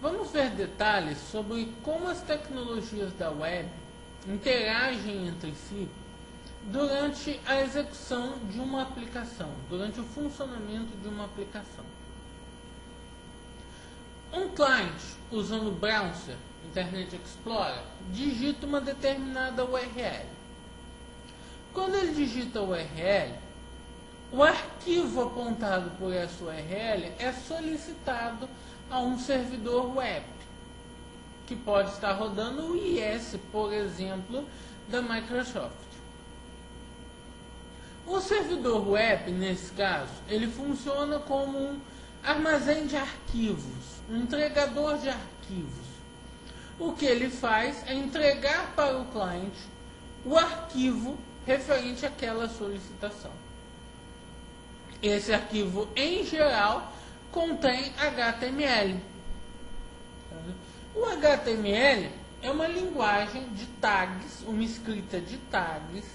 vamos ver detalhes sobre como as tecnologias da web interagem entre si durante a execução de uma aplicação, durante o funcionamento de uma aplicação. Um cliente usando o browser, Internet Explorer, digita uma determinada URL. Quando ele digita a URL, o arquivo apontado por essa URL é solicitado a um servidor web, que pode estar rodando o IS, por exemplo, da Microsoft. O servidor web, nesse caso, ele funciona como um armazém de arquivos, um entregador de arquivos. O que ele faz é entregar para o cliente o arquivo referente àquela solicitação. Esse arquivo, em geral, contém HTML. O HTML é uma linguagem de tags, uma escrita de tags,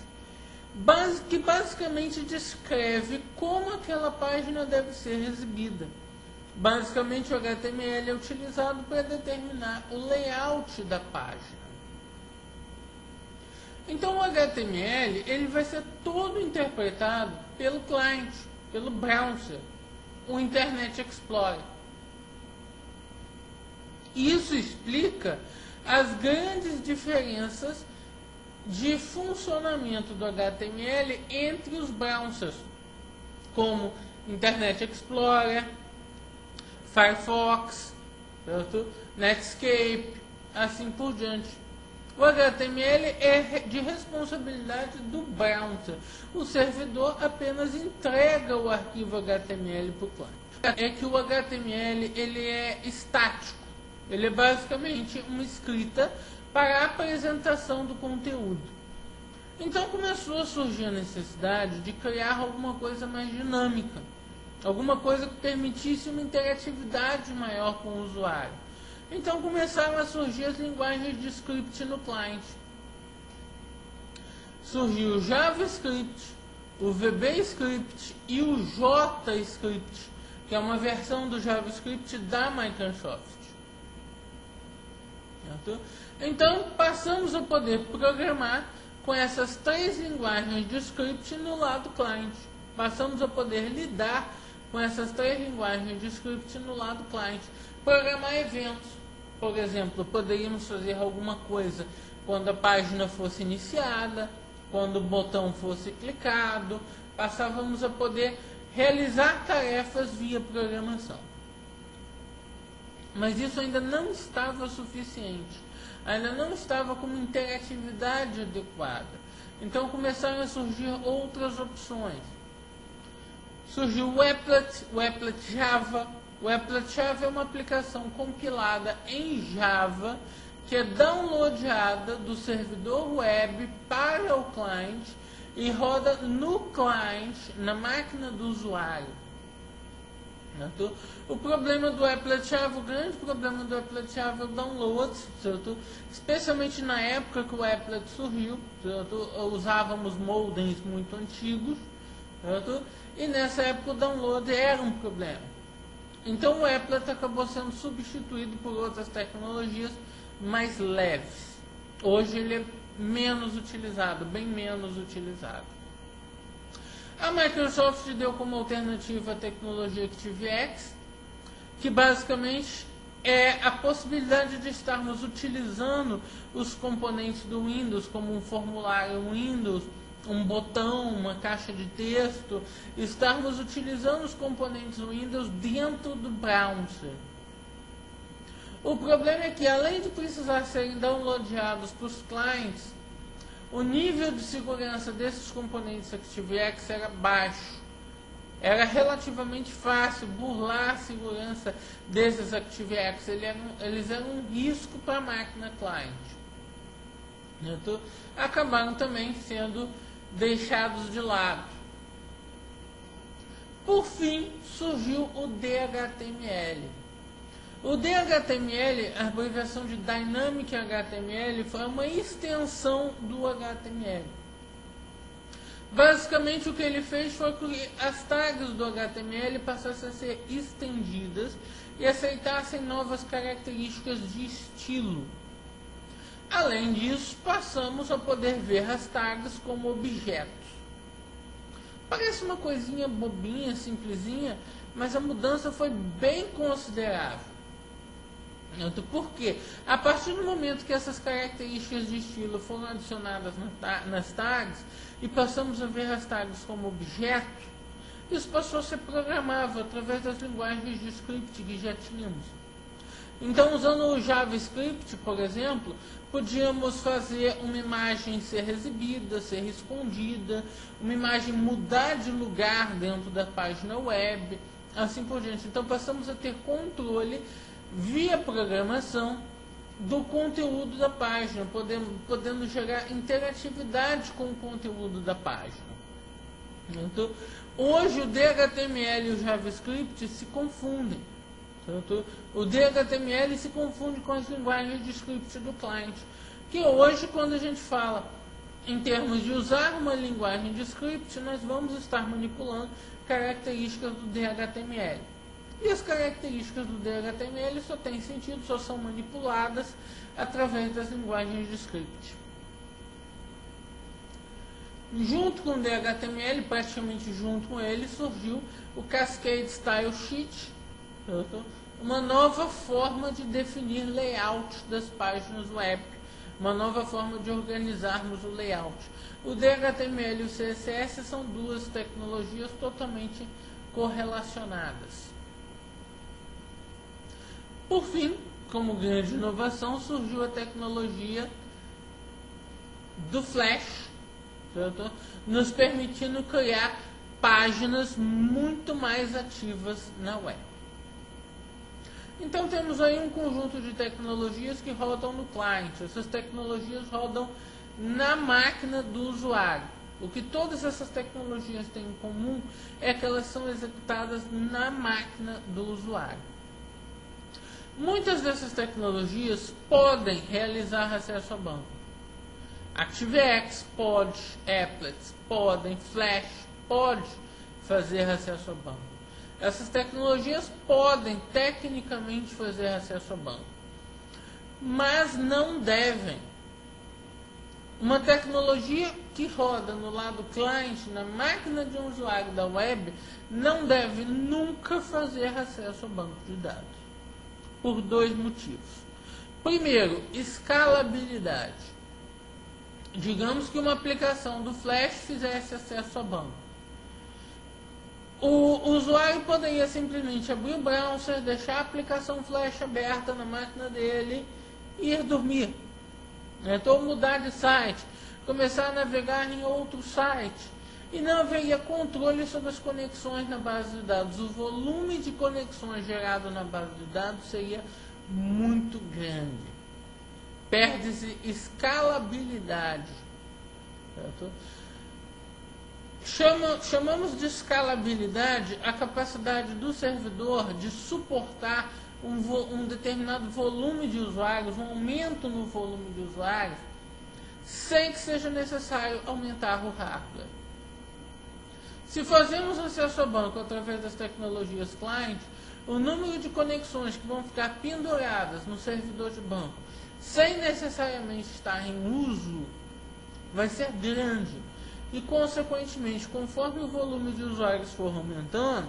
que basicamente descreve como aquela página deve ser exibida. Basicamente, o HTML é utilizado para determinar o layout da página. Então, o HTML ele vai ser todo interpretado pelo cliente, pelo browser, o Internet Explorer. Isso explica as grandes diferenças de funcionamento do HTML entre os browsers, como Internet Explorer, Firefox, certo? Netscape, assim por diante. O HTML é de responsabilidade do browser. O servidor apenas entrega o arquivo HTML para o cliente. É que o HTML ele é estático. Ele é basicamente uma escrita para a apresentação do conteúdo. Então começou a surgir a necessidade de criar alguma coisa mais dinâmica. Alguma coisa que permitisse uma interatividade maior com o usuário. Então começaram a surgir as linguagens de script no cliente. Surgiu o JavaScript, o VBScript e o JScript, que é uma versão do JavaScript da Microsoft. Então passamos a poder programar com essas três linguagens de script no lado cliente. Passamos a poder lidar com essas três linguagens de script no lado cliente. Programar eventos. Por exemplo, poderíamos fazer alguma coisa quando a página fosse iniciada, quando o botão fosse clicado. Passávamos a poder realizar tarefas via programação. Mas isso ainda não estava suficiente. Ainda não estava com uma interatividade adequada. Então começaram a surgir outras opções. Surgiu o Applet, o Applet Java. O Applet Java é uma aplicação compilada em Java que é downloadada do servidor web para o cliente e roda no cliente, na máquina do usuário. O problema do Applet Java, o grande problema do Applet Java é o download, certo? Especialmente na época que o Applet surgiu, certo? Usávamos modems muito antigos, certo? E nessa época o download era um problema. Então o Applet acabou sendo substituído por outras tecnologias mais leves. Hoje ele é menos utilizado, bem menos utilizado. A Microsoft deu como alternativa a tecnologia ActiveX, que basicamente é a possibilidade de estarmos utilizando os componentes do Windows, como um formulário Windows, um botão, uma caixa de texto, estarmos utilizando os componentes Windows dentro do browser. O problema é que, além de precisar serem downloadados para os clientes, o nível de segurança desses componentes ActiveX era baixo. Era relativamente fácil burlar a segurança desses ActiveX. Eles eram um risco para a máquina cliente. Então, acabaram também sendo deixados de lado. Por fim, surgiu o DHTML. O DHTML, a abreviação de Dynamic HTML, foi uma extensão do HTML. Basicamente, o que ele fez foi que as tags do HTML passassem a ser estendidas e aceitassem novas características de estilo. Além disso, passamos a poder ver as tags como objetos. Parece uma coisinha bobinha, simplesinha, mas a mudança foi bem considerável. Por quê? A partir do momento que essas características de estilo foram adicionadas nas tags e passamos a ver as tags como objetos, isso passou a ser programável através das linguagens de script que já tínhamos. Então, usando o JavaScript, por exemplo, podíamos fazer uma imagem ser exibida, ser escondida, uma imagem mudar de lugar dentro da página web, assim por diante. Então, passamos a ter controle via programação do conteúdo da página, podendo gerar interatividade com o conteúdo da página. Então, hoje o DHTML e o JavaScript se confundem. O DHTML se confunde com as linguagens de script do cliente. Que hoje, quando a gente fala em termos de usar uma linguagem de script, nós vamos estar manipulando características do DHTML. E as características do DHTML só têm sentido, só são manipuladas através das linguagens de script. Junto com o DHTML, praticamente junto com ele, surgiu o Cascade Style Sheet, uma nova forma de definir layout das páginas web, uma nova forma de organizarmos o layout. O DHTML e o CSS são duas tecnologias totalmente correlacionadas. Por fim, como grande inovação, surgiu a tecnologia do Flash, certo? Nos permitindo criar páginas muito mais ativas na web. Então temos aí um conjunto de tecnologias que rodam no cliente. Essas tecnologias rodam na máquina do usuário. O que todas essas tecnologias têm em comum é que elas são executadas na máquina do usuário. Muitas dessas tecnologias podem realizar acesso a banco. ActiveX pode, Applet podem, Flash pode fazer acesso a banco. Essas tecnologias podem tecnicamente fazer acesso a banco, mas não devem. Uma tecnologia que roda no lado cliente, na máquina de um usuário da web, não deve nunca fazer acesso ao banco de dados. Por dois motivos. Primeiro, escalabilidade. Digamos que uma aplicação do Flash fizesse acesso a banco. O usuário poderia simplesmente abrir o browser, deixar a aplicação Flash aberta na máquina dele e ir dormir. Então mudar de site, começar a navegar em outro site. E não haveria controle sobre as conexões na base de dados. O volume de conexões gerado na base de dados seria muito grande. Perde-se escalabilidade. Certo? Chamamos de escalabilidade a capacidade do servidor de suportar um determinado volume de usuários, um aumento no volume de usuários, sem que seja necessário aumentar o hardware. Se fazemos acesso ao banco através das tecnologias client, o número de conexões que vão ficar penduradas no servidor de banco, sem necessariamente estar em uso, vai ser grande. E, consequentemente, conforme o volume de usuários for aumentando,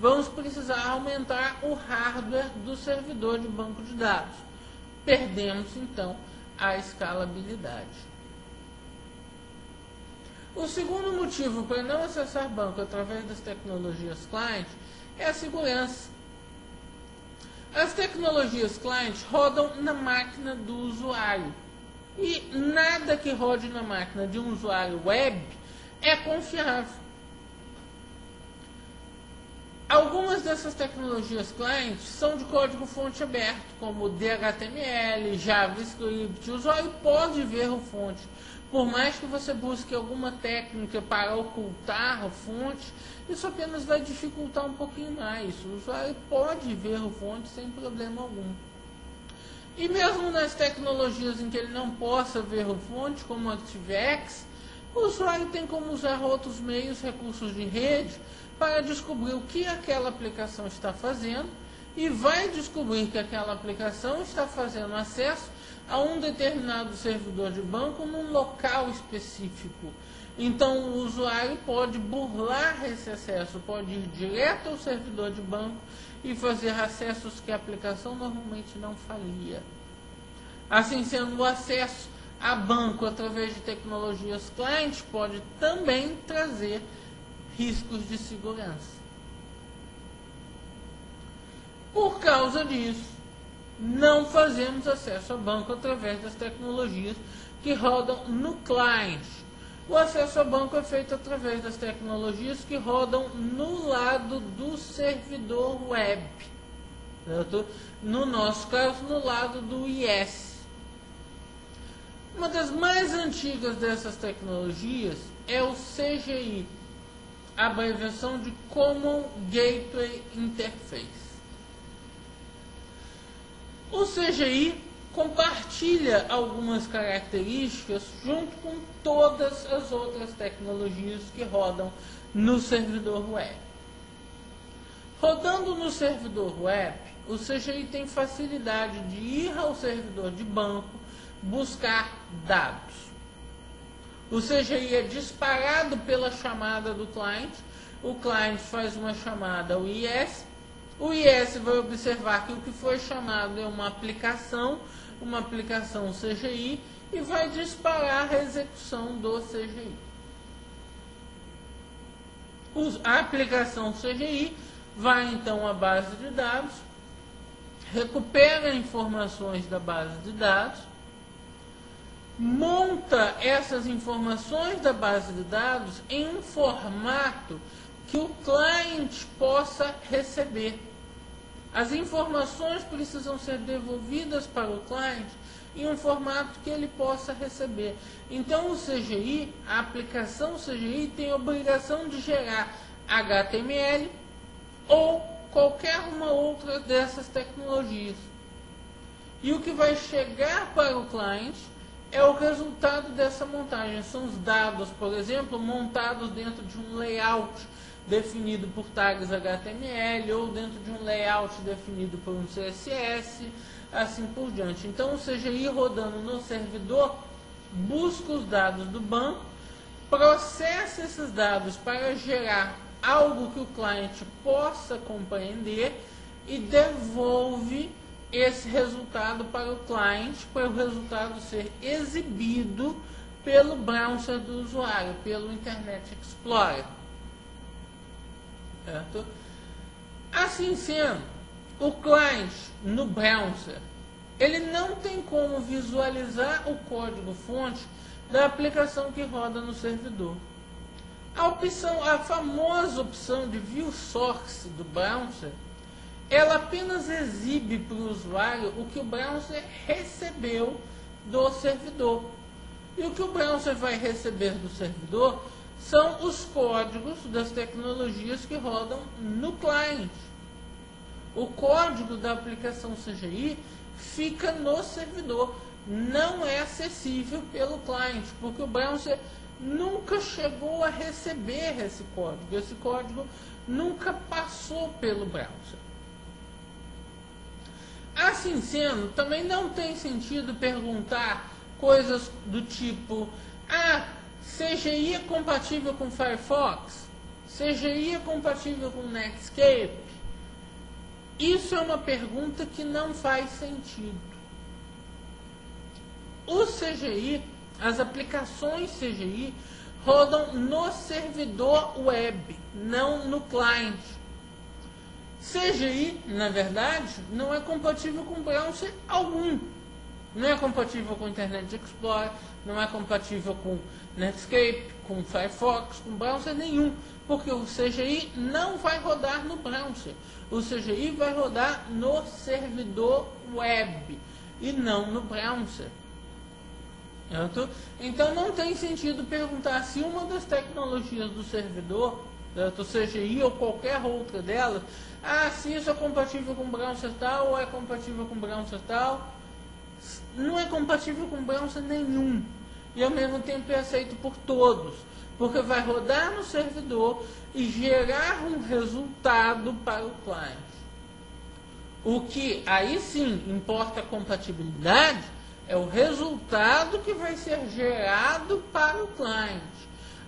vamos precisar aumentar o hardware do servidor de banco de dados. Perdemos, então, a escalabilidade. O segundo motivo para não acessar banco através das tecnologias client é a segurança. As tecnologias client rodam na máquina do usuário. E nada que rode na máquina de um usuário web é confiável. Algumas dessas tecnologias client são de código-fonte aberto, como DHTML, JavaScript. O usuário pode ver a fonte. Por mais que você busque alguma técnica para ocultar a fonte, isso apenas vai dificultar um pouquinho mais. O usuário pode ver a fonte sem problema algum. E mesmo nas tecnologias em que ele não possa ver a fonte, como o ActiveX, o usuário tem como usar outros meios, recursos de rede, para descobrir o que aquela aplicação está fazendo e vai descobrir que aquela aplicação está fazendo acesso a um determinado servidor de banco num local específico. Então o usuário pode burlar esse acesso, pode ir direto ao servidor de banco e fazer acessos que a aplicação normalmente não faria. Assim sendo, o acesso a banco através de tecnologias client pode também trazer riscos de segurança. Por causa disso, não fazemos acesso a banco através das tecnologias que rodam no client. O acesso a banco é feito através das tecnologias que rodam no lado do servidor web. Certo? No nosso caso, no lado do IS. Uma das mais antigas dessas tecnologias é o CGI, a abreviação de Common Gateway Interface. O CGI compartilha algumas características junto com todas as outras tecnologias que rodam no servidor web. Rodando no servidor web, o CGI tem facilidade de ir ao servidor de banco buscar dados. O CGI é disparado pela chamada do cliente, o cliente faz uma chamada ao IS, o IS vai observar que o que foi chamado é uma aplicação CGI, e vai disparar a execução do CGI. A aplicação CGI vai então à base de dados, recupera informações da base de dados, monta essas informações da base de dados em um formato que o cliente possa receber. As informações precisam ser devolvidas para o cliente em um formato que ele possa receber. Então o CGI, a aplicação CGI, tem a obrigação de gerar HTML ou qualquer uma outra dessas tecnologias. E o que vai chegar para o cliente é o resultado dessa montagem. São os dados, por exemplo, montados dentro de um layout definido por tags HTML ou dentro de um layout definido por um CSS, assim por diante. Então o CGI rodando no servidor busca os dados do banco, processa esses dados para gerar algo que o cliente possa compreender e devolve esse resultado para o cliente, para o resultado ser exibido pelo browser do usuário, pelo Internet Explorer. Certo? Assim sendo, o cliente no browser, ele não tem como visualizar o código-fonte da aplicação que roda no servidor. A famosa opção de View Source do browser, ela apenas exibe para o usuário o que o browser recebeu do servidor. E o que o browser vai receber do servidor são os códigos das tecnologias que rodam no cliente. O código da aplicação CGI fica no servidor, não é acessível pelo cliente, porque o browser nunca chegou a receber esse código nunca passou pelo browser. Assim sendo, também não tem sentido perguntar coisas do tipo: CGI é compatível com Firefox? CGI é compatível com Netscape? Isso é uma pergunta que não faz sentido. O CGI, as aplicações CGI, rodam no servidor web, não no cliente. CGI, na verdade, não é compatível com browser algum. Não é compatível com Internet Explorer, não é compatível com Netscape, com Firefox, com browser nenhum, porque o CGI não vai rodar no browser. O CGI vai rodar no servidor web e não no browser. Certo? Então não tem sentido perguntar se uma das tecnologias do servidor, certo? CGI ou qualquer outra delas, se isso é compatível com browser tal ou é compatível com browser tal. Não é compatível com browser nenhum. E ao mesmo tempo é aceito por todos, porque vai rodar no servidor e gerar um resultado para o cliente. O que aí sim importa a compatibilidade é o resultado que vai ser gerado para o cliente.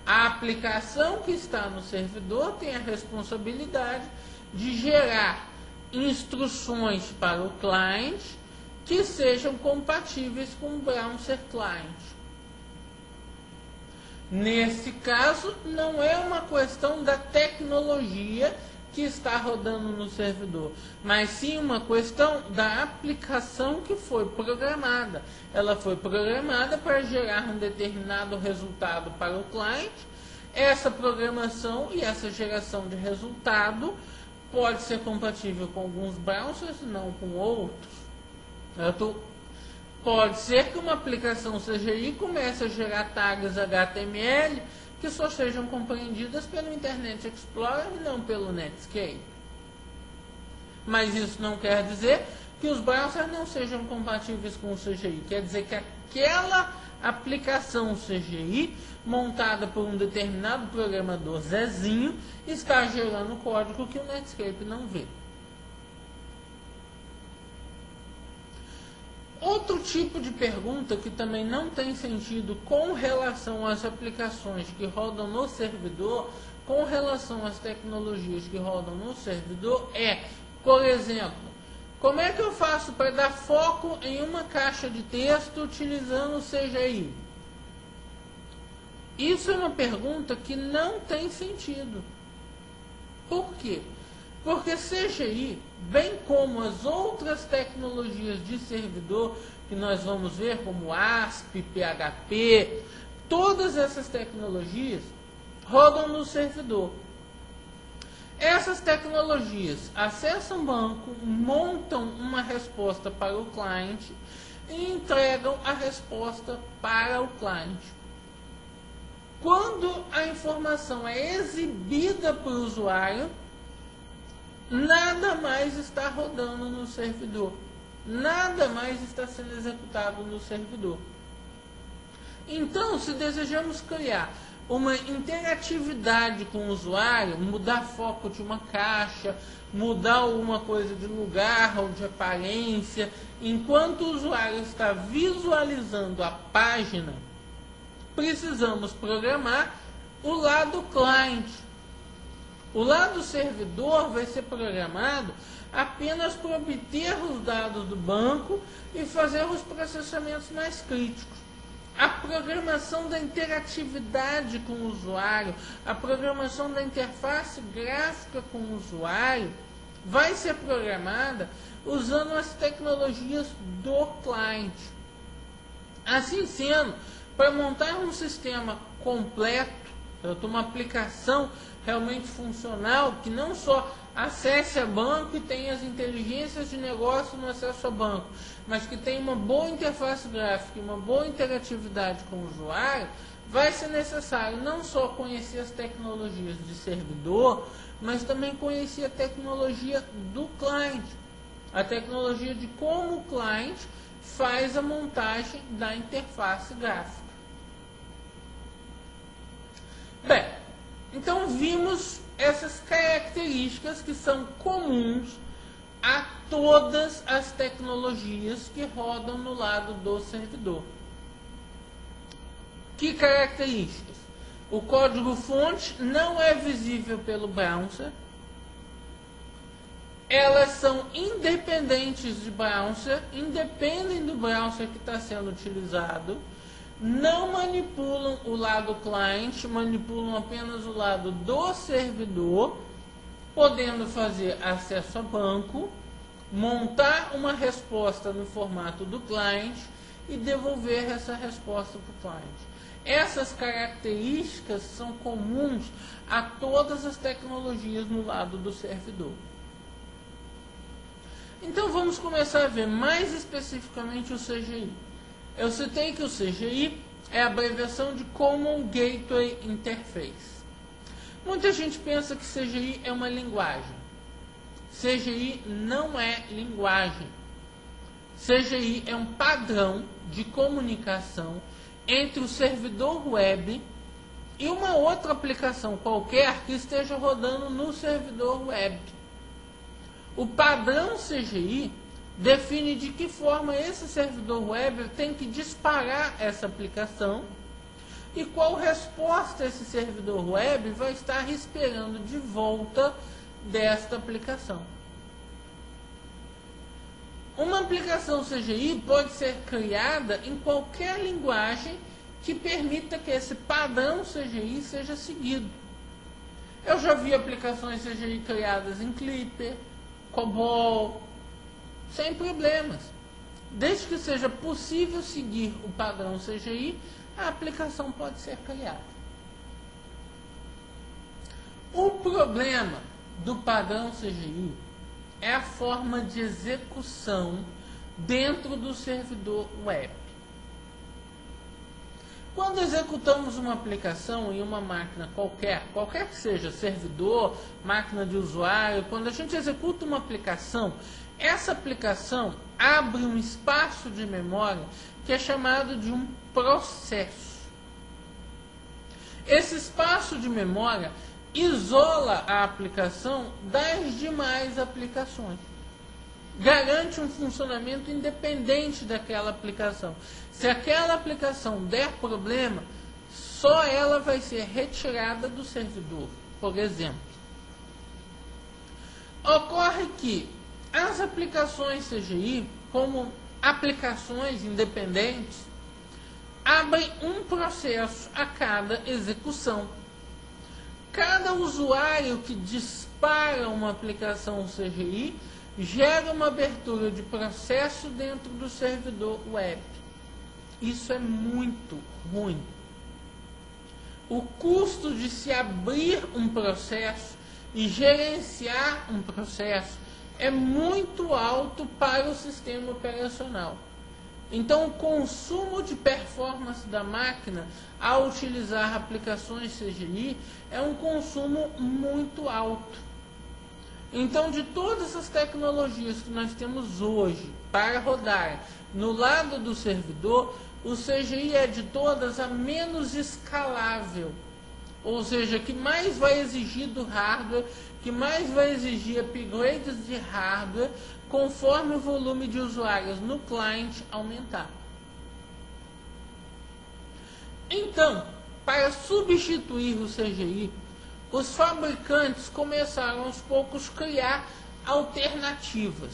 A aplicação que está no servidor tem a responsabilidade de gerar instruções para o cliente que sejam compatíveis com o browser client. Nesse caso, não é uma questão da tecnologia que está rodando no servidor, mas sim uma questão da aplicação que foi programada. Ela foi programada para gerar um determinado resultado para o cliente. Essa programação e essa geração de resultado pode ser compatível com alguns browsers, não com outros. Pode ser que uma aplicação CGI comece a gerar tags HTML que só sejam compreendidas pelo Internet Explorer e não pelo Netscape. Mas isso não quer dizer que os browsers não sejam compatíveis com o CGI. Quer dizer que aquela aplicação CGI, montada por um determinado programador Zezinho, está gerando código que o Netscape não vê. Outro tipo de pergunta que também não tem sentido com relação às aplicações que rodam no servidor, com relação às tecnologias que rodam no servidor é, por exemplo, como é que eu faço para dar foco em uma caixa de texto utilizando o CGI? Isso é uma pergunta que não tem sentido. Por quê? Porque CGI, bem como as outras tecnologias de servidor que nós vamos ver, como ASP, PHP, todas essas tecnologias rodam no servidor. Essas tecnologias acessam o banco, montam uma resposta para o cliente e entregam a resposta para o cliente. Quando a informação é exibida para o usuário, nada mais está rodando no servidor. Nada mais está sendo executado no servidor. Então, se desejamos criar uma interatividade com o usuário, mudar foco de uma caixa, mudar alguma coisa de lugar ou de aparência, enquanto o usuário está visualizando a página, precisamos programar o lado client. O lado servidor vai ser programado apenas para obter os dados do banco e fazer os processamentos mais críticos. A programação da interatividade com o usuário, a programação da interface gráfica com o usuário, vai ser programada usando as tecnologias do cliente. Assim sendo, para montar um sistema completo, uma aplicação realmente funcional, que não só acesse a banco e tenha as inteligências de negócio no acesso a banco, mas que tenha uma boa interface gráfica e uma boa interatividade com o usuário, vai ser necessário não só conhecer as tecnologias de servidor, mas também conhecer a tecnologia do cliente, a tecnologia de como o cliente faz a montagem da interface gráfica. Bem, então vimos essas características que são comuns a todas as tecnologias que rodam no lado do servidor. Que características? O código-fonte não é visível pelo browser. Elas são independentes de browser, independem do browser que está sendo utilizado. Não manipulam o lado cliente, manipulam apenas o lado do servidor, podendo fazer acesso a banco, montar uma resposta no formato do cliente e devolver essa resposta para o cliente. Essas características são comuns a todas as tecnologias no lado do servidor. Então vamos começar a ver mais especificamente o CGI. Eu citei que o CGI é a abreviação de Common Gateway Interface. Muita gente pensa que CGI é uma linguagem. CGI não é linguagem. CGI é um padrão de comunicação entre o servidor web e uma outra aplicação qualquer que esteja rodando no servidor web. O padrão CGI define de que forma esse servidor web tem que disparar essa aplicação e qual resposta esse servidor web vai estar esperando de volta desta aplicação. Uma aplicação CGI pode ser criada em qualquer linguagem que permita que esse padrão CGI seja seguido. Eu já vi aplicações CGI criadas em Clipper, COBOL, sem problemas. Desde que seja possível seguir o padrão CGI, a aplicação pode ser criada. O problema do padrão CGI é a forma de execução dentro do servidor web. Quando executamos uma aplicação em uma máquina qualquer que seja, servidor, máquina de usuário, quando a gente executa uma aplicação, essa aplicação abre um espaço de memória que é chamado de um processo. Esse espaço de memória isola a aplicação das demais aplicações. Garante um funcionamento independente daquela aplicação. Se aquela aplicação der problema, só ela vai ser retirada do servidor, por exemplo. Ocorre que as aplicações CGI, como aplicações independentes, abrem um processo a cada execução. Cada usuário que dispara uma aplicação CGI gera uma abertura de processo dentro do servidor web. Isso é muito ruim. O custo de se abrir um processo e gerenciar um processo é muito alto para o sistema operacional. Então, o consumo de performance da máquina ao utilizar aplicações CGI é um consumo muito alto. Então, de todas as tecnologias que nós temos hoje para rodar no lado do servidor, o CGI é de todas a menos escalável. Ou seja, que mais vai exigir do hardware, que mais vai exigir upgrades de hardware, conforme o volume de usuários no client aumentar. Então, para substituir o CGI, os fabricantes começaram aos poucos a criar alternativas.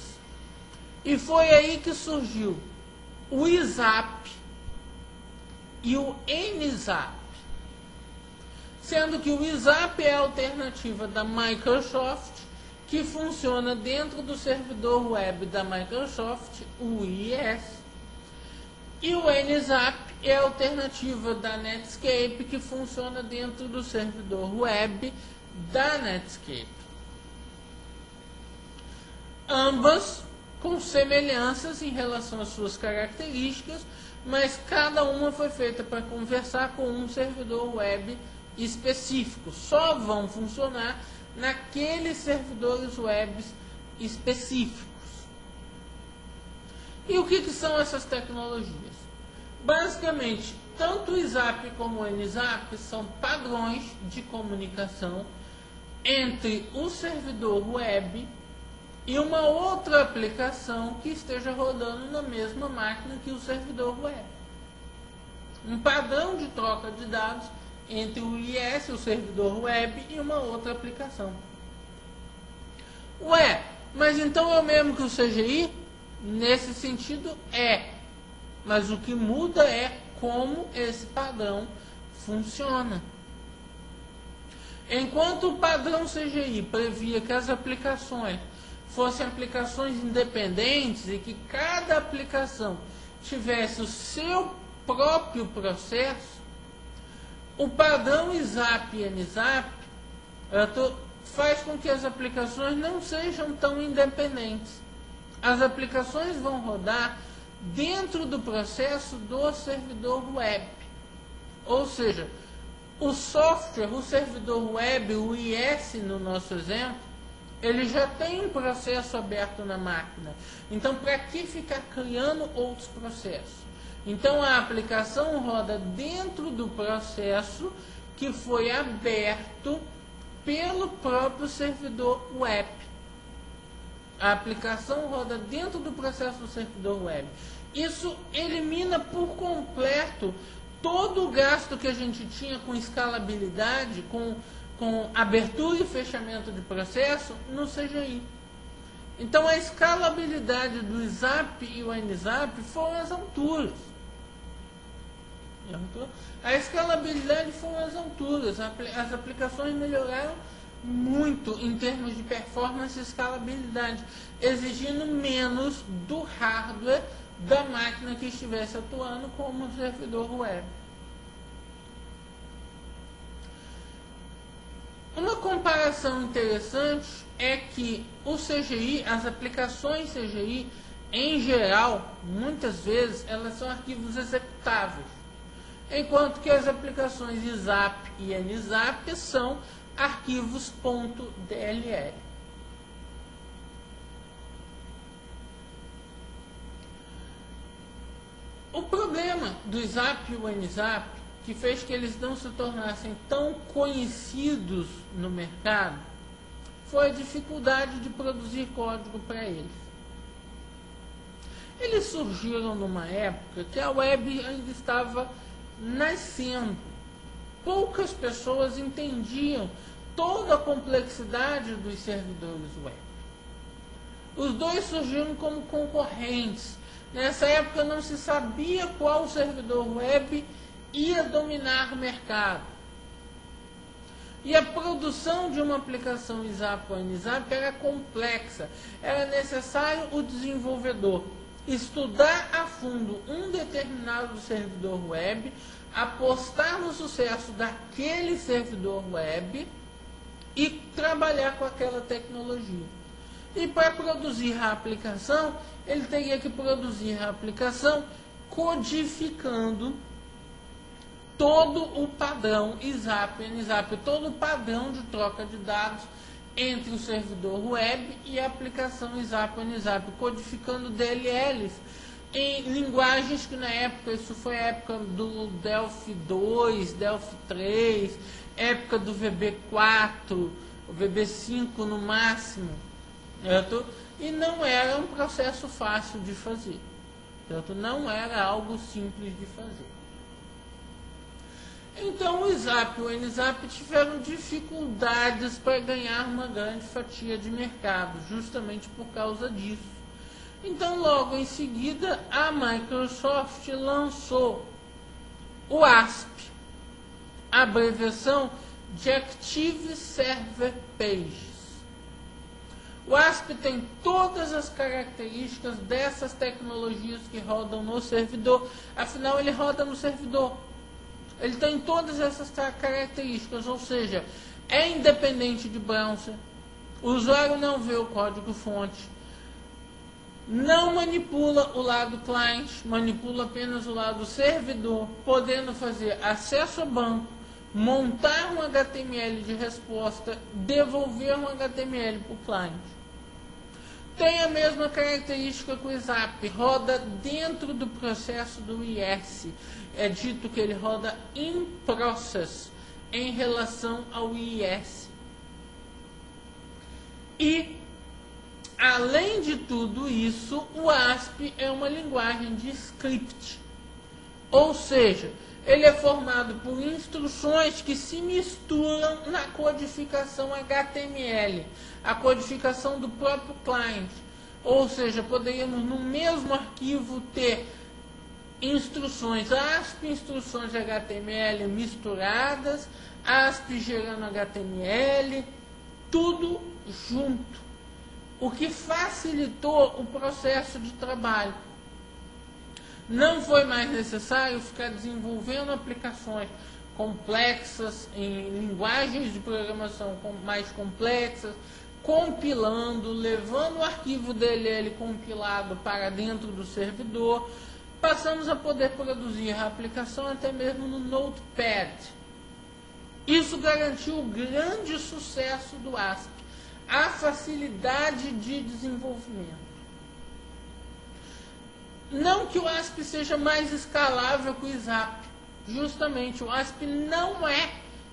E foi aí que surgiu o ISAP e o NZAP. Sendo que o ISAP é a alternativa da Microsoft, que funciona dentro do servidor web da Microsoft, o IIS. E o NZAP é a alternativa da Netscape, que funciona dentro do servidor web da Netscape. Ambas com semelhanças em relação às suas características, mas cada uma foi feita para conversar com um servidor web específico. Só vão funcionar naqueles servidores web específicos. E o que são essas tecnologias? Basicamente, tanto o ISAP como o NZAP são padrões de comunicação entre o servidor web e uma outra aplicação que esteja rodando na mesma máquina que o servidor web. Um padrão de troca de dados entre o IIS, o servidor web, e uma outra aplicação. Ué, mas então é o mesmo que o CGI? Nesse sentido é. Mas o que muda é como esse padrão funciona. Enquanto o padrão CGI previa que as aplicações fossem aplicações independentes e que cada aplicação tivesse o seu próprio processo, o padrão ISAP e NZAP faz com que as aplicações não sejam tão independentes. As aplicações vão rodar dentro do processo do servidor web. Ou seja, o software, o servidor web, o IIS no nosso exemplo, ele já tem um processo aberto na máquina. Então, para que ficar criando outros processos? Então, a aplicação roda dentro do processo que foi aberto pelo próprio servidor web. A aplicação roda dentro do processo do servidor web. Isso elimina por completo todo o gasto que a gente tinha com escalabilidade, com abertura e fechamento de processo no CGI. Então a escalabilidade do SAP e o NSAP foram as alturas. A escalabilidade foram as alturas. As aplicações melhoraram muito em termos de performance e escalabilidade, exigindo menos do hardware da máquina que estivesse atuando como servidor web. Uma comparação interessante é que o CGI, as aplicações CGI, em geral, muitas vezes, elas são arquivos executáveis, enquanto que as aplicações SAP e NSAP são arquivos .dll. O problema do SAP e o NSAP, que fez que eles não se tornassem tão conhecidos no mercado, foi a dificuldade de produzir código para eles. Eles surgiram numa época que a web ainda estava nascendo. Poucas pessoas entendiam toda a complexidade dos servidores web. Os dois surgiram como concorrentes. Nessa época não se sabia qual servidor web ia dominar o mercado. E a produção de uma aplicação SAP ou NSAP era complexa. Era necessário o desenvolvedor estudar a fundo um determinado servidor web, apostar no sucesso daquele servidor web e trabalhar com aquela tecnologia. E para produzir a aplicação, ele teria que produzir a aplicação codificando todo o padrão SAP e NSAP, todo o padrão de troca de dados entre o servidor web e a aplicação SAP ou NSAP, codificando DLLs em linguagens que na época, isso foi a época do Delphi 2, Delphi 3, época do VB4, o VB5 no máximo, certo? E não era um processo fácil de fazer, certo? Não era algo simples de fazer. Então o SAP e o NSAP tiveram dificuldades para ganhar uma grande fatia de mercado, justamente por causa disso. Então logo em seguida a Microsoft lançou o ASP, a abreviação de Active Server Pages. O ASP tem todas as características dessas tecnologias que rodam no servidor, afinal ele roda no servidor. Ele tem todas essas características, ou seja, é independente de browser, o usuário não vê o código-fonte, não manipula o lado cliente, manipula apenas o lado servidor, podendo fazer acesso ao banco, montar um HTML de resposta, devolver um HTML para o cliente. Tem a mesma característica que o SAP, roda dentro do processo do IS. É dito que ele roda in process em relação ao IS. E, além de tudo isso, o ASP é uma linguagem de script. Ou seja, ele é formado por instruções que se misturam na codificação HTML, a codificação do próprio cliente. Ou seja, poderíamos no mesmo arquivo ter instruções ASP, instruções HTML misturadas, ASP gerando HTML, tudo junto, o que facilitou o processo de trabalho. Não foi mais necessário ficar desenvolvendo aplicações complexas em linguagens de programação mais complexas, compilando, levando o arquivo DLL compilado para dentro do servidor. Passamos a poder produzir a aplicação até mesmo no Notepad. Isso garantiu o grande sucesso do ASP, a facilidade de desenvolvimento. Não que o ASP seja mais escalável que o SAP, justamente o ASP não é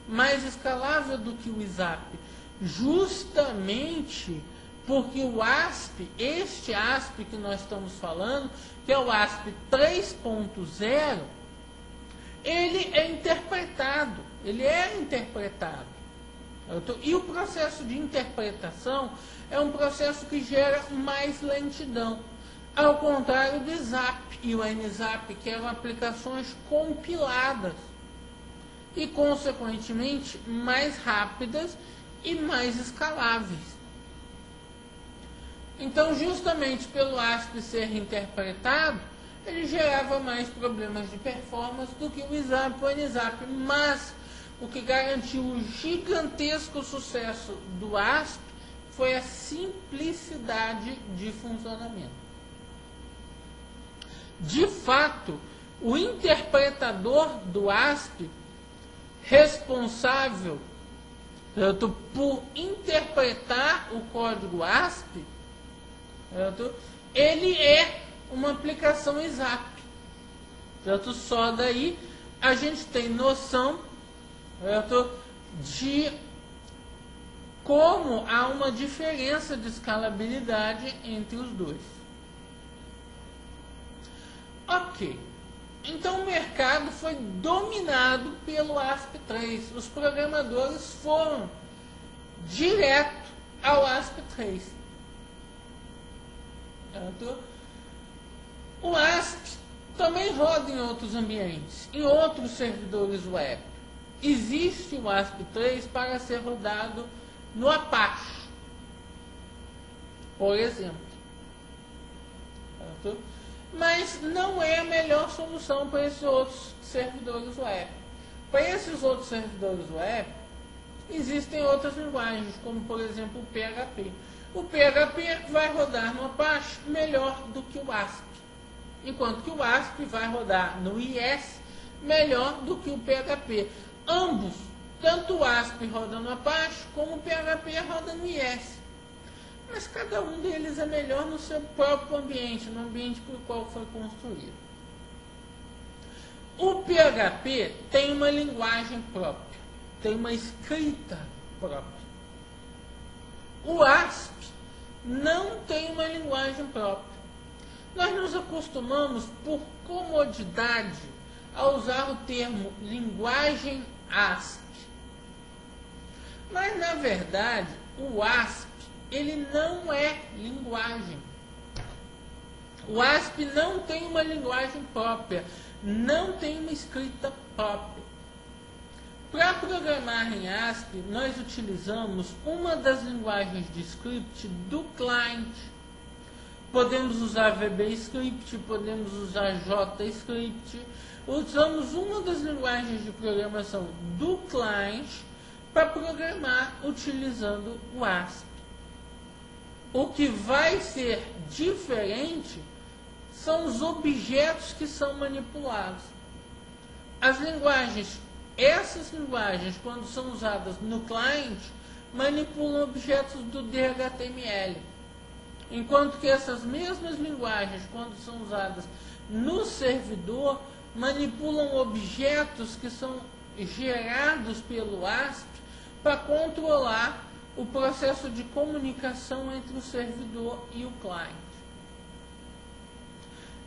mais escalável do que o SAP, justamente Porque o ASP, este ASP que nós estamos falando, que é o ASP 3.0, ele é interpretado. E o processo de interpretação é um processo que gera mais lentidão. Ao contrário do ZAP e o NZAP, que eram aplicações compiladas e, consequentemente, mais rápidas e mais escaláveis. Então, justamente pelo ASP ser interpretado, ele gerava mais problemas de performance do que o ZAP e o NZAP. Mas o que garantiu o gigantesco sucesso do ASP foi a simplicidade de funcionamento. De fato, o interpretador do ASP, responsável por interpretar o código ASP, ele é uma aplicação ZAP. Só daí a gente tem noção de como há uma diferença de escalabilidade entre os dois. Ok. Então o mercado foi dominado pelo ASP3. Os programadores foram direto ao ASP3. O ASP também roda em outros ambientes, em outros servidores web. Existe o ASP3 para ser rodado no Apache, por exemplo. Mas não é a melhor solução para esses outros servidores web. Para esses outros servidores web, existem outras linguagens, como por exemplo o PHP. O PHP vai rodar no Apache melhor do que o ASP, enquanto que o ASP vai rodar no IS melhor do que o PHP. Ambos, tanto o ASP roda no Apache, como o PHP roda no IS. Mas cada um deles é melhor no seu próprio ambiente, no ambiente para o qual foi construído. O PHP tem uma linguagem própria, tem uma escrita própria. O ASP não tem uma linguagem própria. Nós nos acostumamos, por comodidade, a usar o termo linguagem ASP. Mas, na verdade, o ASP ele não é linguagem. O ASP não tem uma linguagem própria, não tem uma escrita própria. Para programar em ASP, nós utilizamos uma das linguagens de script do client. Podemos usar VBScript, podemos usar JScript. Usamos uma das linguagens de programação do client para programar utilizando o ASP. O que vai ser diferente são os objetos que são manipulados. Essas linguagens, quando são usadas no client, manipulam objetos do DHTML. Enquanto que essas mesmas linguagens, quando são usadas no servidor, manipulam objetos que são gerados pelo ASP para controlar o processo de comunicação entre o servidor e o client.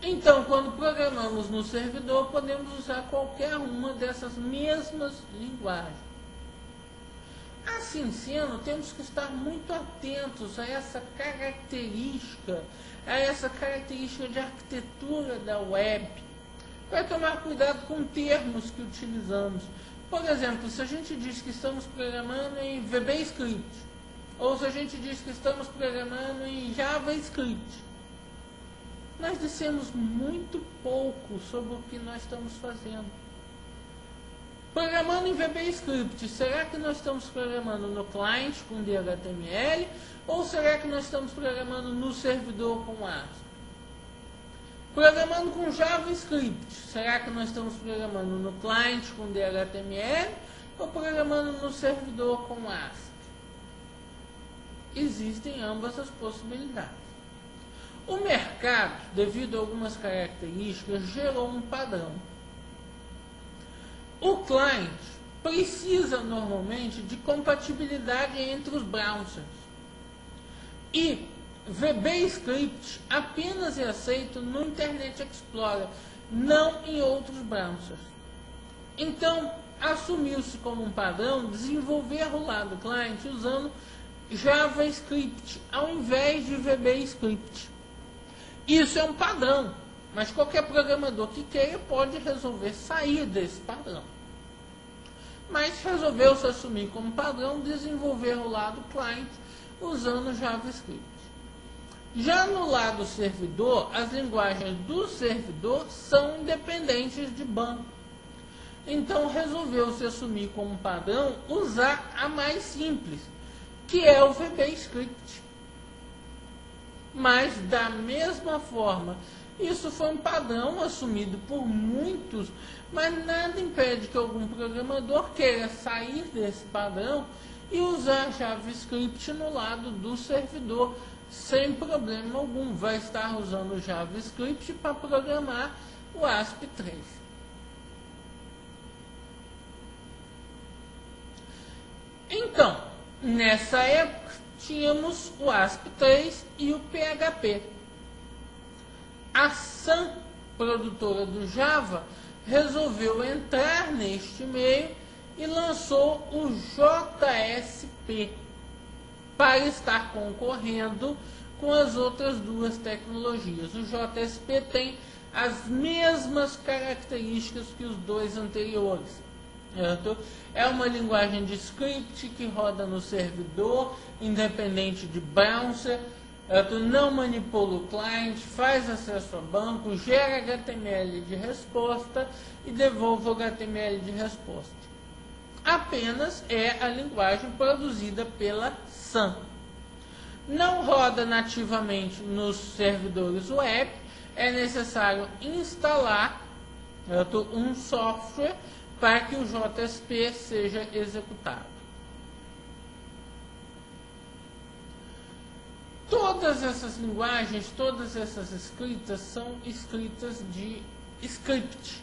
Então, quando programamos no servidor, podemos usar qualquer uma dessas mesmas linguagens. Assim sendo, temos que estar muito atentos a essa característica de arquitetura da web, para tomar cuidado com termos que utilizamos. Por exemplo, se a gente diz que estamos programando em VBScript, ou se a gente diz que estamos programando em JavaScript, nós dissemos muito pouco sobre o que nós estamos fazendo. Programando em VBScript, será que nós estamos programando no client com DHTML, ou será que nós estamos programando no servidor com ASP? Programando com JavaScript, será que nós estamos programando no client com DHTML ou programando no servidor com ASP? Existem ambas as possibilidades. O mercado, devido a algumas características, gerou um padrão. O client precisa normalmente de compatibilidade entre os browsers. E VBScript apenas é aceito no Internet Explorer, não em outros browsers. Então, assumiu-se como um padrão desenvolver o lado cliente usando JavaScript ao invés de VBScript. Isso é um padrão, mas qualquer programador que queira pode resolver sair desse padrão. Mas resolveu-se assumir como padrão desenvolver o lado cliente usando JavaScript. Já no lado servidor, as linguagens do servidor são independentes de banco. Então resolveu-se assumir como padrão usar a mais simples, que é o VBScript. Mas da mesma forma, isso foi um padrão assumido por muitos, mas nada impede que algum programador queira sair desse padrão e usar JavaScript no lado do servidor, sem problema algum. Vai estar usando o JavaScript para programar o ASP.3. Então, nessa época, tínhamos o ASP.3 e o PHP. A Sun, produtora do Java, resolveu entrar neste meio e lançou o JSP para estar concorrendo com as outras duas tecnologias. O JSP tem as mesmas características que os dois anteriores. É uma linguagem de script que roda no servidor, independente de browser, não manipula o cliente, faz acesso a banco, gera HTML de resposta e devolve o HTML de resposta. Apenas é a linguagem produzida pela Sun. Não roda nativamente nos servidores web, é necessário instalar um software para que o JSP seja executado. Todas essas linguagens, todas essas escritas são escritas de script.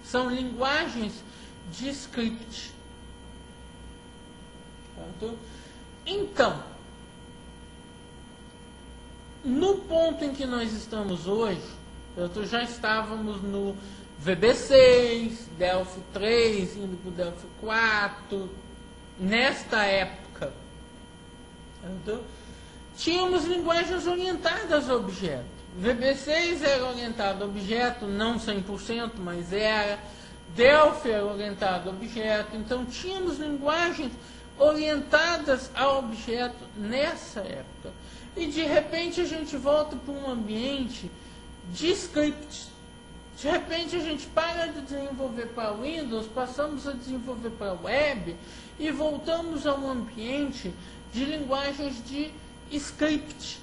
São linguagens de script. Então, no ponto em que nós estamos hoje, já estávamos no VB6, Delphi 3, indo para o Delphi 4, nesta época, tínhamos linguagens orientadas a objeto. VB6 era orientado a objeto, não 100%, mas era. Delphi era orientado a objeto. Então, tínhamos linguagens orientadas a objeto nessa época. E, de repente, a gente volta para um ambiente de scripts. De repente, a gente para de desenvolver para Windows, passamos a desenvolver para web e voltamos a um ambiente de linguagens de script.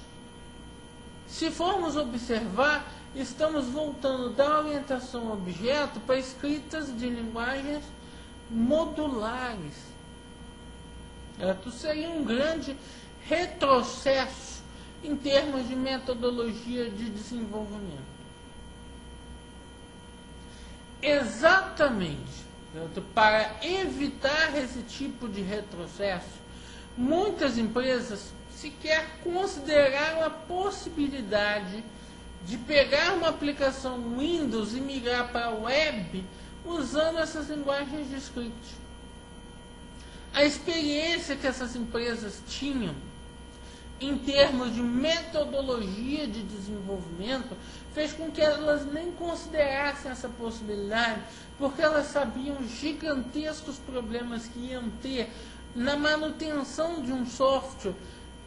Se formos observar, estamos voltando da orientação a objeto para escritas de linguagens modulares. Seria um grande retrocesso em termos de metodologia de desenvolvimento. Exatamente para evitar esse tipo de retrocesso, muitas empresas sequer consideraram a possibilidade de pegar uma aplicação Windows e migrar para a web usando essas linguagens de script. A experiência que essas empresas tinham em termos de metodologia de desenvolvimento fez com que elas nem considerassem essa possibilidade, porque elas sabiam os gigantescos problemas que iam ter na manutenção de um software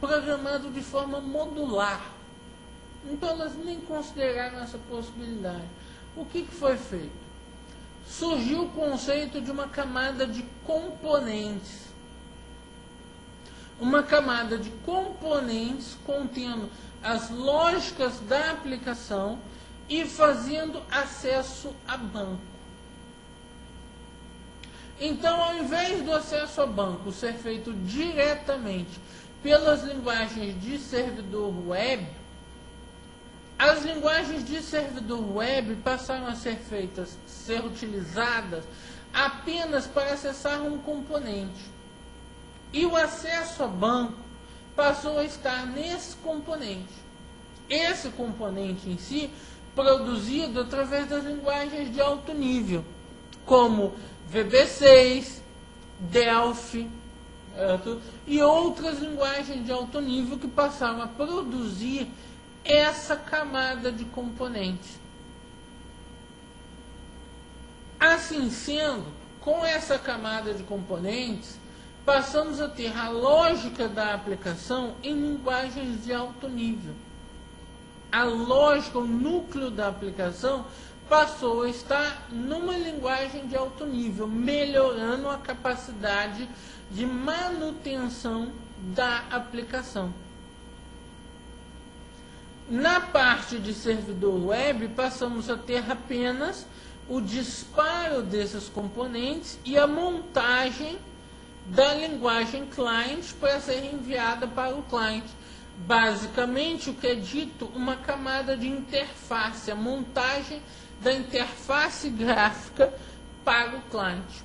programado de forma modular. Então elas nem consideraram essa possibilidade. O que foi feito? Surgiu o conceito de uma camada de componentes. Uma camada de componentes contendo as lógicas da aplicação e fazendo acesso a banco. Então, ao invés do acesso a banco ser feito diretamente pelas linguagens de servidor web, as linguagens de servidor web passaram a ser utilizadas apenas para acessar um componente. E o acesso a banco passou a estar nesse componente. Esse componente em si, produzido através das linguagens de alto nível, como VB6, Delphi, e outras linguagens de alto nível que passaram a produzir essa camada de componentes. Assim sendo, com essa camada de componentes, passamos a ter a lógica da aplicação em linguagens de alto nível. A lógica, o núcleo da aplicação, passou a estar numa linguagem de alto nível, melhorando a capacidade de manutenção da aplicação. Na parte de servidor web, passamos a ter apenas o disparo desses componentes e a montagem da linguagem client para ser enviada para o cliente. Basicamente, o que é dito, uma camada de interface, a montagem da interface gráfica para o cliente.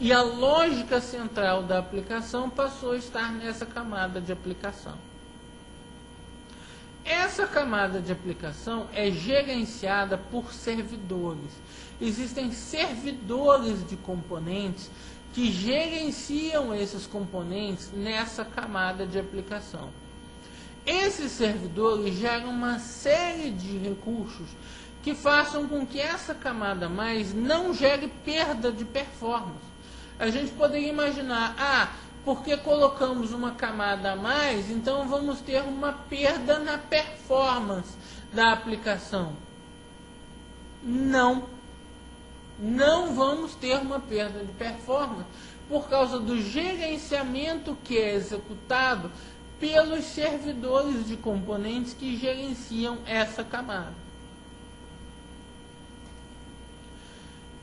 E a lógica central da aplicação passou a estar nessa camada de aplicação. Essa camada de aplicação é gerenciada por servidores. Existem servidores de componentes que gerenciam esses componentes nessa camada de aplicação. Esses servidores geram uma série de recursos que façam com que essa camada a mais não gere perda de performance. A gente poderia imaginar, porque colocamos uma camada a mais, então vamos ter uma perda na performance da aplicação. Não vamos ter uma perda de performance por causa do gerenciamento que é executado pelos servidores de componentes que gerenciam essa camada.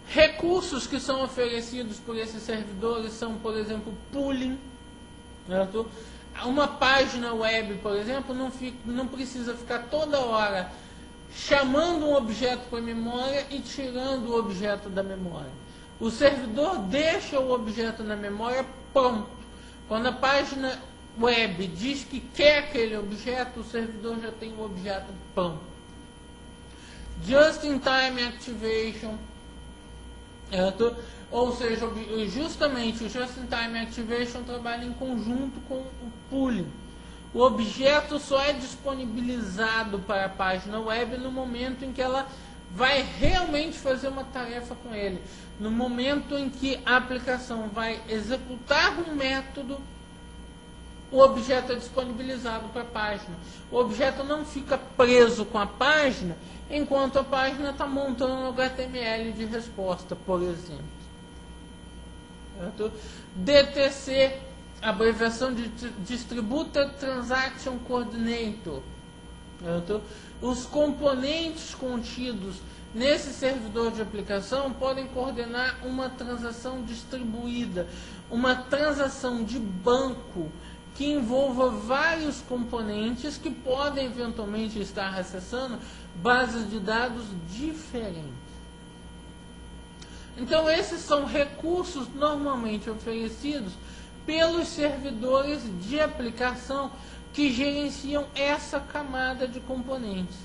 Recursos que são oferecidos por esses servidores são, por exemplo, pooling. Certo? Uma página web, por exemplo, não precisa ficar toda hora chamando um objeto para a memória e tirando o objeto da memória. O servidor deixa o objeto na memória pronto. Quando a página web diz que quer aquele objeto, o servidor já tem o objeto pronto. Just-in-time activation. Ou seja, justamente o Just-in-time Activation trabalha em conjunto com o pooling. O objeto só é disponibilizado para a página web no momento em que ela vai realmente fazer uma tarefa com ele. No momento em que a aplicação vai executar um método, o objeto é disponibilizado para a página. O objeto não fica preso com a página enquanto a página está montando um HTML de resposta, por exemplo. Certo? DTC, abreviação de Distributed Transaction Coordinator. Certo? Os componentes contidos nesse servidor de aplicação podem coordenar uma transação distribuída, uma transação de banco que envolva vários componentes que podem eventualmente estar acessando bases de dados diferentes. Então, esses são recursos normalmente oferecidos pelos servidores de aplicação que gerenciam essa camada de componentes.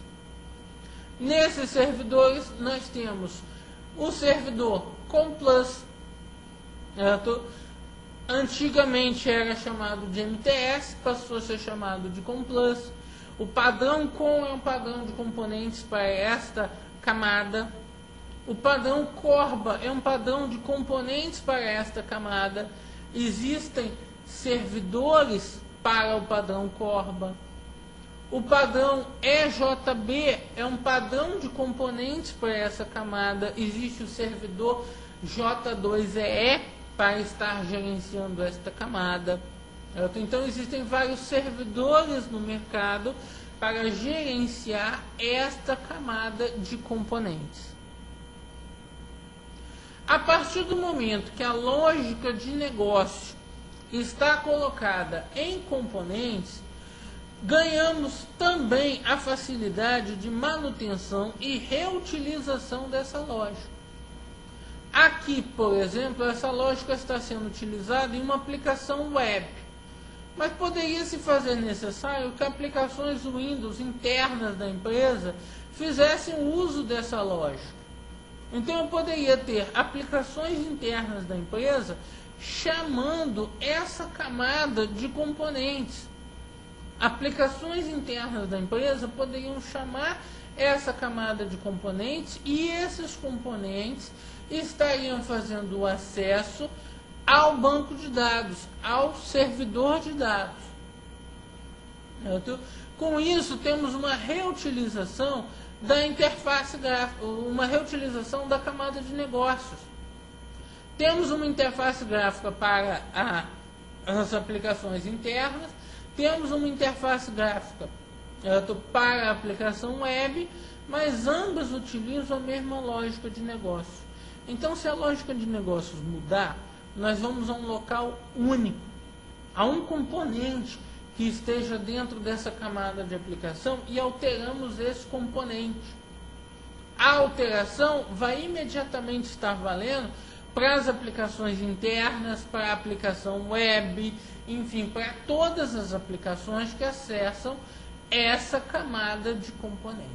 Nesses servidores, nós temos o servidor COM+, certo? Antigamente era chamado de MTS, passou a ser chamado de COM+. O padrão COM é um padrão de componentes para esta camada. O padrão CORBA é um padrão de componentes para esta camada. Existem servidores para o padrão CORBA. O padrão EJB é um padrão de componentes para essa camada. Existe o servidor J2EE para estar gerenciando esta camada. Então existem vários servidores no mercado para gerenciar esta camada de componentes. A partir do momento que a lógica de negócio está colocada em componentes, ganhamos também a facilidade de manutenção e reutilização dessa lógica. Aqui, por exemplo, essa lógica está sendo utilizada em uma aplicação web. mas poderia se fazer necessário que aplicações Windows internas da empresa fizessem uso dessa lógica. Então eu poderia ter aplicações internas da empresa chamando essa camada de componentes. Aplicações internas da empresa poderiam chamar essa camada de componentes e esses componentes estariam fazendo o acesso ao banco de dados, ao servidor de dados. Com isso, temos uma reutilização da interface gráfica, uma reutilização da camada de negócios. Temos uma interface gráfica para as aplicações internas, temos uma interface gráfica para a aplicação web, mas ambas utilizam a mesma lógica de negócio. Então, se a lógica de negócios mudar, nós vamos a um local único, a um componente que esteja dentro dessa camada de aplicação e alteramos esse componente. A alteração vai imediatamente estar valendo para as aplicações internas, para a aplicação web, enfim, para todas as aplicações que acessam essa camada de componentes.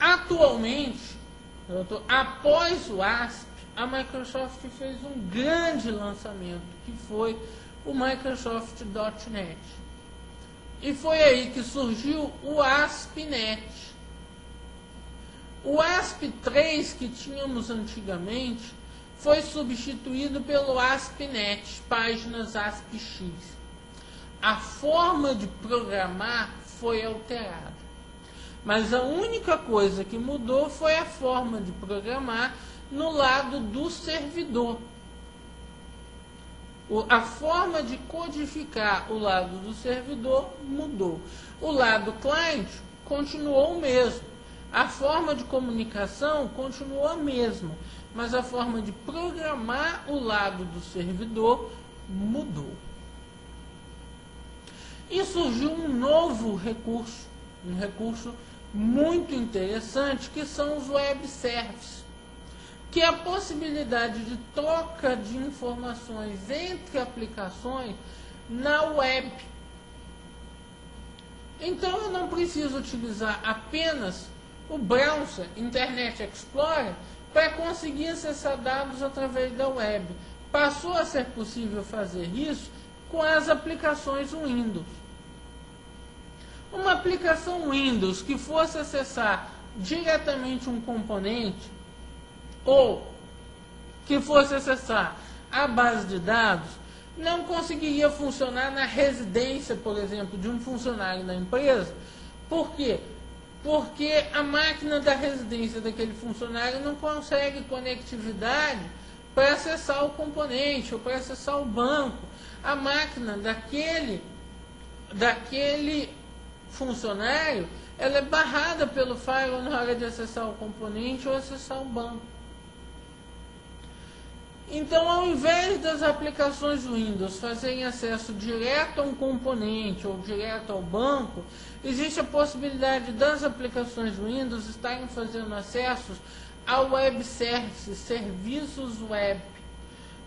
Atualmente, após o ASP, a Microsoft fez um grande lançamento, que foi o Microsoft.NET. E foi aí que surgiu o ASP.NET. O ASP3 que tínhamos antigamente foi substituído pelo ASP.NET, páginas ASPX. A forma de programar foi alterada. Mas a única coisa que mudou foi a forma de programar no lado do servidor. A forma de codificar o lado do servidor mudou. O lado client continuou o mesmo. A forma de comunicação continuou a mesma. Mas a forma de programar o lado do servidor mudou. E surgiu um novo recurso, um recurso muito interessante, que são os web services, que é a possibilidade de troca de informações entre aplicações na web. Então eu não preciso utilizar apenas o browser Internet Explorer para conseguir acessar dados através da web. Passou a ser possível fazer isso com as aplicações Windows. Uma aplicação Windows que fosse acessar diretamente um componente ou que fosse acessar a base de dados não conseguiria funcionar na residência, por exemplo, de um funcionário da empresa. Por quê? Porque a máquina da residência daquele funcionário não consegue conectividade para acessar o componente ou para acessar o banco. A máquina daquele funcionário, ela é barrada pelo firewall na hora de acessar o componente ou acessar o banco. Então, ao invés das aplicações Windows fazerem acesso direto a um componente ou direto ao banco, existe a possibilidade das aplicações Windows estarem fazendo acessos ao web service, serviços web.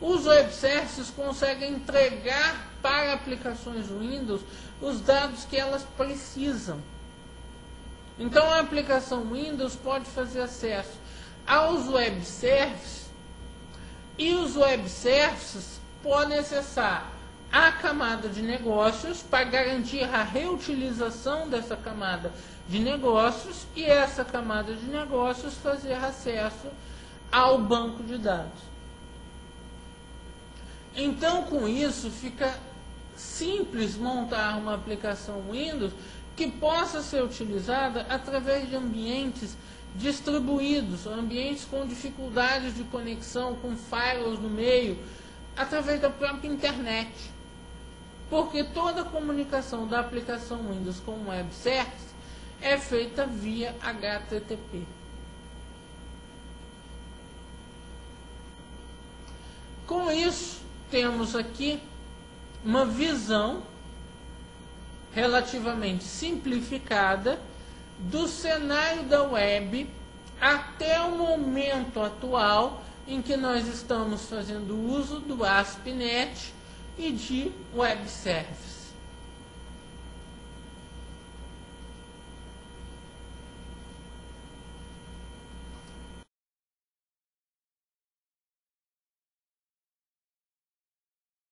Os web services conseguem entregar para aplicações Windows os dados que elas precisam. Então a aplicação Windows pode fazer acesso aos web services e os web services podem acessar a camada de negócios para garantir a reutilização dessa camada de negócios e essa camada de negócios fazer acesso ao banco de dados. Então, com isso, fica simples montar uma aplicação Windows que possa ser utilizada através de ambientes distribuídos, ambientes com dificuldades de conexão, com firewalls no meio, através da própria internet. Porque toda a comunicação da aplicação Windows com o web service é feita via HTTP. Com isso, temos aqui uma visão relativamente simplificada do cenário da web até o momento atual em que nós estamos fazendo uso do ASP.NET e de Web Services.